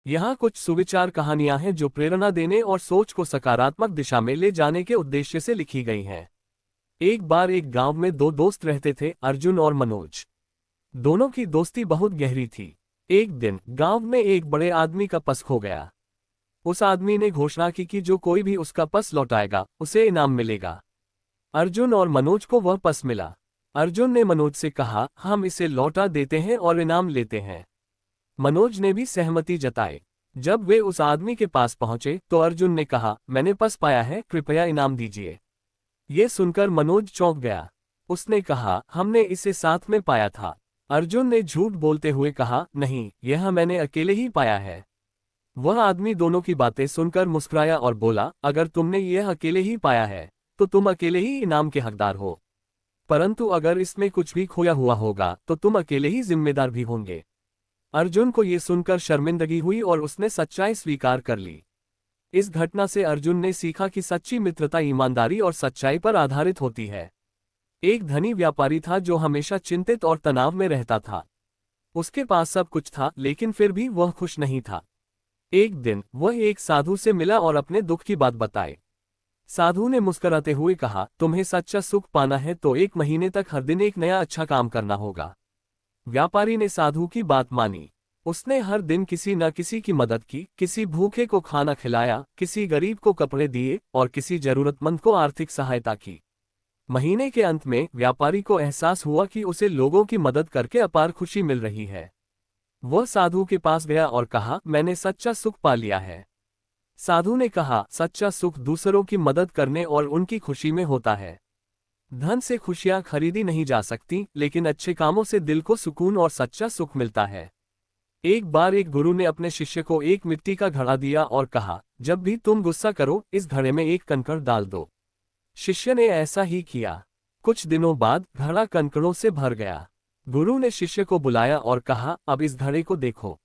यहाँ कुछ सुविचार कहानियां हैं जो प्रेरणा देने और सोच को सकारात्मक दिशा में ले जाने के उद्देश्य से लिखी गई हैं। एक बार एक गांव में दो दोस्त रहते थे, अर्जुन और मनोज। दोनों की दोस्ती बहुत गहरी थी। एक दिन गांव में एक बड़े आदमी का पर्स खो गया। उस आदमी ने घोषणा की कि जो कोई भी उसका पर्स लौटाएगा उसे इनाम मिलेगा। अर्जुन और मनोज को वह पर्स मिला। अर्जुन ने मनोज से कहा, हम इसे लौटा देते हैं और इनाम लेते हैं। मनोज ने भी सहमति जताई। जब वे उस आदमी के पास पहुंचे तो अर्जुन ने कहा, मैंने पर्स पाया है, कृपया इनाम दीजिए। ये सुनकर मनोज चौंक गया। उसने कहा, हमने इसे साथ में पाया था। अर्जुन ने झूठ बोलते हुए कहा, नहीं, यह मैंने अकेले ही पाया है। वह आदमी दोनों की बातें सुनकर मुस्कुराया और बोला, अगर तुमने यह अकेले ही पाया है तो तुम अकेले ही इनाम के हकदार हो, परंतु अगर इसमें कुछ भी खोया हुआ होगा तो तुम अकेले ही जिम्मेदार भी होंगे। अर्जुन को ये सुनकर शर्मिंदगी हुई और उसने सच्चाई स्वीकार कर ली। इस घटना से अर्जुन ने सीखा कि सच्ची मित्रता ईमानदारी और सच्चाई पर आधारित होती है। एक धनी व्यापारी था जो हमेशा चिंतित और तनाव में रहता था। उसके पास सब कुछ था लेकिन फिर भी वह खुश नहीं था। एक दिन वह एक साधु से मिला और अपने दुख की बात बताई। साधु ने मुस्कुराते हुए कहा, तुम्हें सच्चा सुख पाना है तो 1 महीने तक हर दिन एक नया अच्छा काम करना होगा। व्यापारी ने साधु की बात मानी। उसने हर दिन किसी न किसी की मदद की, किसी भूखे को खाना खिलाया, किसी गरीब को कपड़े दिए और किसी जरूरतमंद को आर्थिक सहायता की। महीने के अंत में व्यापारी को एहसास हुआ कि उसे लोगों की मदद करके अपार खुशी मिल रही है। वह साधु के पास गया और कहा, मैंने सच्चा सुख पा लिया है। साधु ने कहा, सच्चा सुख दूसरों की मदद करने और उनकी खुशी में होता है। धन से खुशियां खरीदी नहीं जा सकती, लेकिन अच्छे कामों से दिल को सुकून और सच्चा सुख मिलता है। एक बार एक गुरु ने अपने शिष्य को एक मिट्टी का घड़ा दिया और कहा, जब भी तुम गुस्सा करो इस घड़े में एक कंकड़ डाल दो। शिष्य ने ऐसा ही किया। कुछ दिनों बाद घड़ा कंकड़ों से भर गया। गुरु ने शिष्य को बुलाया और कहा, अब इस घड़े को देखो,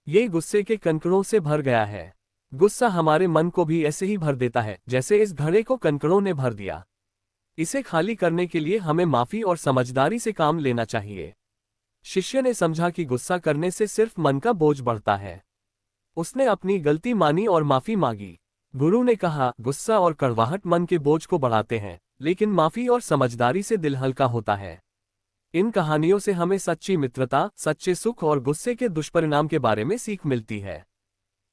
ये गुस्से के कंकड़ों से भर गया है। गुस्सा हमारे मन को भी ऐसे ही भर देता है जैसे इस घड़े को कंकड़ों ने भर दिया। इसे खाली करने के लिए हमें माफी और समझदारी से काम लेना चाहिए। शिष्य ने समझा कि गुस्सा करने से सिर्फ मन का बोझ बढ़ता है। उसने अपनी गलती मानी और माफी मांगी। गुरु ने कहा, गुस्सा और कड़वाहट मन के बोझ को बढ़ाते हैं, लेकिन माफी और समझदारी से दिल हल्का होता है। इन कहानियों से हमें सच्ची मित्रता, सच्चे सुख और गुस्से के दुष्परिणाम के बारे में सीख मिलती है।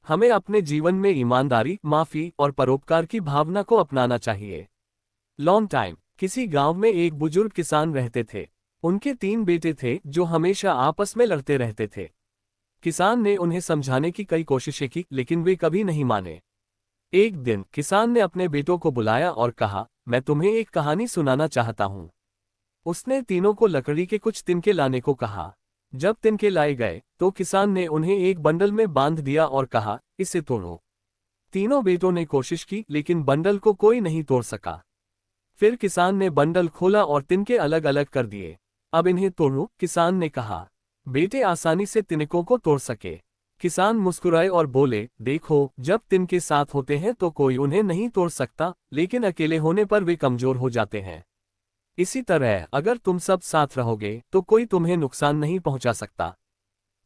हमें अपने जीवन में ईमानदारी, माफी और परोपकार की भावना को अपनाना चाहिए। लॉन्ग टाइम किसी गांव में एक बुजुर्ग किसान रहते थे। उनके 3 बेटे थे जो हमेशा आपस में लड़ते रहते थे। किसान ने उन्हें समझाने की कई कोशिशें की लेकिन वे कभी नहीं माने। एक दिन किसान ने अपने बेटों को बुलाया और कहा, मैं तुम्हें एक कहानी सुनाना चाहता हूँ। उसने तीनों को लकड़ी के कुछ तिनके लाने को कहा। जब तिनके लाए गए तो किसान ने उन्हें एक बंडल में बांध दिया और कहा, इसे तोड़ो। तीनों बेटों ने कोशिश की लेकिन बंडल को कोई नहीं तोड़ सका। फिर किसान ने बंडल खोला और तिनके अलग अलग कर दिए। अब इन्हें तोड़ो, किसान ने कहा। बेटे आसानी से तिनकों को तोड़ सके। किसान मुस्कुराए और बोले, देखो, जब तिनके साथ होते हैं तो कोई उन्हें नहीं तोड़ सकता, लेकिन अकेले होने पर वे कमजोर हो जाते हैं। इसी तरह अगर तुम सब साथ रहोगे तो कोई तुम्हें नुकसान नहीं पहुंचा सकता,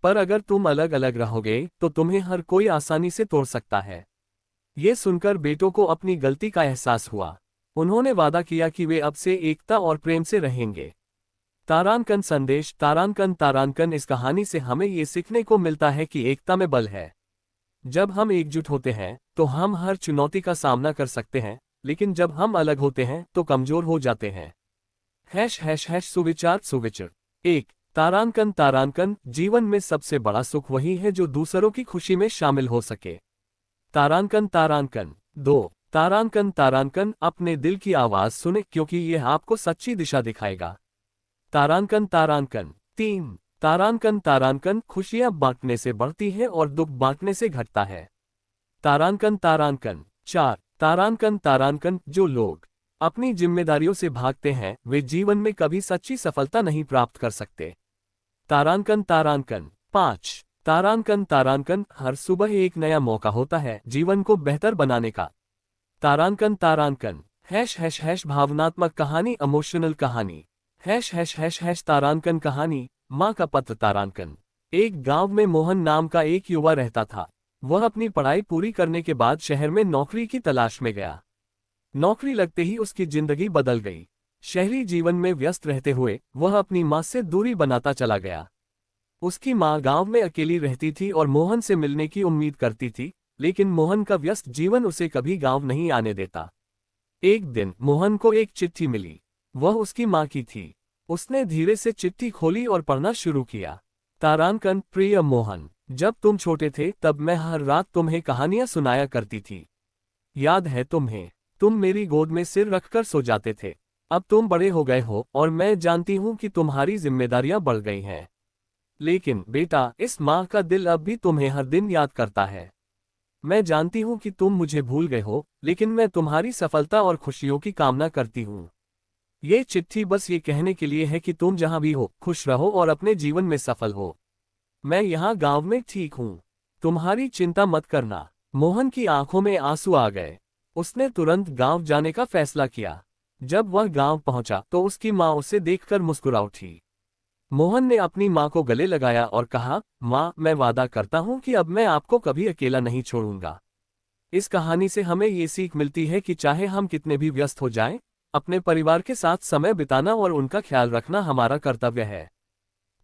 पर अगर तुम अलग अलग रहोगे तो तुम्हें हर कोई आसानी से तोड़ सकता है। ये सुनकर बेटों को अपनी गलती का एहसास हुआ। उन्होंने वादा किया कि वे अब से एकता और प्रेम से रहेंगे। तारांकन संदेश। तारांकन तारांकन इस कहानी से हमें ये सीखने को मिलता है कि एकता में बल है। जब हम एकजुट होते हैं तो हम हर चुनौती का सामना कर सकते हैं, लेकिन जब हम अलग होते हैं तो कमजोर हो जाते हैं। सुविचार सुविचार 1। तारांकन तारांकन जीवन में सबसे बड़ा सुख वही है जो दूसरों की खुशी में शामिल हो सके। तारांकन तारांकन 2। तारांकन तारांकन अपने दिल की आवाज सुने क्योंकि यह आपको सच्ची दिशा दिखाएगा। तारांकन तारांकन 3। तारांकन तारांकन खुशियां बांटने से बढ़ती है और दुख बांटने से घटता है। तारांकन तारांकन 4। तारांकन तारांकन जो लोग अपनी जिम्मेदारियों से भागते हैं वे जीवन में कभी सच्ची सफलता नहीं प्राप्त कर सकते। तारांकन तारांकन 5। तारांकन तारांकन हर सुबह एक नया मौका होता है जीवन को बेहतर बनाने का। तारांकन तारांकन भावनात्मक कहानी, इमोशनल कहानी। तारांकन कहानी, माँ का पत्र तारांकन। एक गांव में मोहन नाम का एक युवा रहता था। वह अपनी पढ़ाई पूरी करने के बाद शहर में नौकरी की तलाश में गया। नौकरी लगते ही उसकी जिंदगी बदल गई। शहरी जीवन में व्यस्त रहते हुए वह अपनी माँ से दूरी बनाता चला गया। उसकी माँ गांव में अकेली रहती थी और मोहन से मिलने की उम्मीद करती थी, लेकिन मोहन का व्यस्त जीवन उसे कभी गांव नहीं आने देता। एक दिन मोहन को एक चिट्ठी मिली। वह उसकी माँ की थी। उसने धीरे से चिट्ठी खोली और पढ़ना शुरू किया। तारांकन, प्रिय मोहन, जब तुम छोटे थे तब मैं हर रात तुम्हें कहानियां सुनाया करती थी। याद है तुम्हें? तुम मेरी गोद में सिर रखकर सो जाते थे। अब तुम बड़े हो गए हो और मैं जानती हूँ कि तुम्हारी जिम्मेदारियां बढ़ गई हैं। लेकिन बेटा, इस माँ का दिल अब भी तुम्हें हर दिन याद करता है। मैं जानती हूँ कि तुम मुझे भूल गए हो, लेकिन मैं तुम्हारी सफलता और खुशियों की कामना करती हूँ। ये चिट्ठी बस ये कहने के लिए है कि तुम जहां भी हो खुश रहो और अपने जीवन में सफल हो। मैं यहाँ गांव में ठीक हूँ। तुम्हारी चिंता मत करना। मोहन की आंखों में आंसू आ गए। उसने तुरंत गांव जाने का फैसला किया। जब वह गांव पहुंचा तो उसकी माँ उसे देखकर मुस्कुरा उठी। मोहन ने अपनी माँ को गले लगाया और कहा, माँ, मैं वादा करता हूँ कि अब मैं आपको कभी अकेला नहीं छोड़ूंगा। इस कहानी से हमें ये सीख मिलती है कि चाहे हम कितने भी व्यस्त हो जाएं, अपने परिवार के साथ समय बिताना और उनका ख्याल रखना हमारा कर्तव्य है।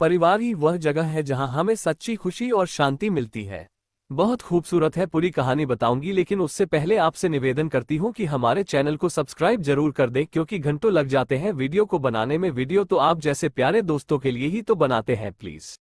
परिवार ही वह जगह है जहां हमें सच्ची खुशी और शांति मिलती है। बहुत खूबसूरत है, पूरी कहानी बताऊंगी, लेकिन उससे पहले आपसे निवेदन करती हूं कि हमारे चैनल को सब्सक्राइब जरूर कर दें, क्योंकि घंटों लग जाते हैं वीडियो को बनाने में। वीडियो तो आप जैसे प्यारे दोस्तों के लिए ही तो बनाते हैं। प्लीज